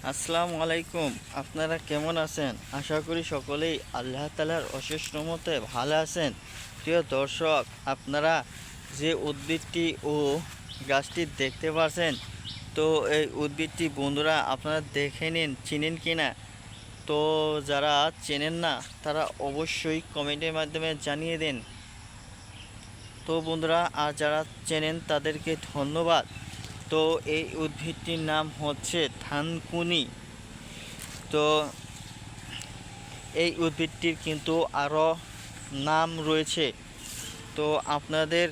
আসসালামু আলাইকুম। আপনারা কেমন আছেন? আশা করি সকলেই আল্লাহ তাআলার অশেষ রহমতে ভালো আছেন। প্রিয় দর্শক, আপনারা যে উদ্ভিদটি ও গাছটি দেখতে পাচ্ছেন, তো এই উদ্ভিদটি বন্ধুরা আপনারা দেখে নিন, চিনেন কি না। তো যারা চেনেন না তারা অবশ্যই কমেন্টের মাধ্যমে জানিয়ে দিন। তো বন্ধুরা, আর যারা চেনেন তাদেরকে ধন্যবাদ। তো এই উদ্ভিদটির নাম হচ্ছে থানকুনি। তো এই উদ্ভিদটির কিন্তু আরও নাম রয়েছে। তো আপনাদের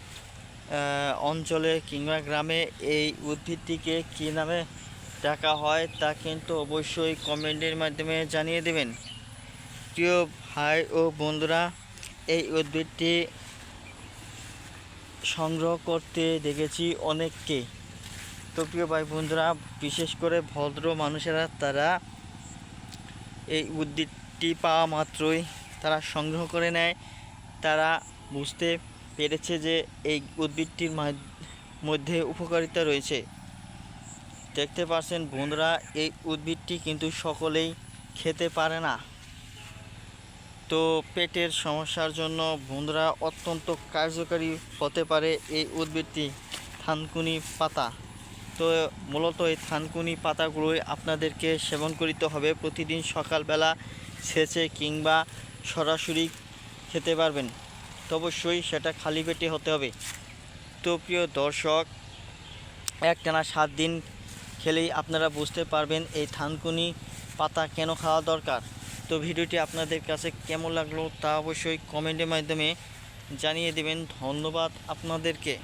অঞ্চলে কিংবা গ্রামে এই উদ্ভিদটিকে কী নামে ডাকা হয় তা কিন্তু অবশ্যই কমেন্টের মাধ্যমে জানিয়ে দেবেন। প্রিয় ভাই ও বন্ধুরা, এই উদ্ভিদটি সংগ্রহ করতে দেখেছি অনেককে। তো প্রিয় ভাই বন্ধুরা, বিশেষ করে ভদ্র মানুষেরা তারা এই উদ্ভিদটি পাওয়া মাত্রই তারা সংগ্রহ করে নেয়। তারা বুঝতে পেরেছে যে এই উদ্ভিদটির মধ্যে উপকারিতা রয়েছে। দেখতে পাচ্ছেন বন্ধুরা, এই উদ্ভিদটি কিন্তু সকলেই খেতে পারে না। তো পেটের সমস্যার জন্য বন্ধুরা অত্যন্ত কার্যকারী হতে পারে এই উদ্ভিদটি, থানকুনি পাতা। তো মূলত এই থানকুনি পাতাগুলোই আপনাদেরকে সেবন করতে হবে প্রতিদিন সকালবেলা সেচে কিংবা সরাসরি খেতে পারবেন। তো অবশ্যই সেটা খালি পেটে হতে হবে। তো প্রিয় দর্শক, একটানা 7 দিন খেলেই আপনারা বুঝতে পারবেন এই থানকুনি পাতা কেন খাওয়া দরকার। তো ভিডিওটি আপনাদের কাছে কেমন লাগলো তা অবশ্যই কমেন্টের মাধ্যমে জানিয়ে দেবেন। ধন্যবাদ আপনাদেরকে।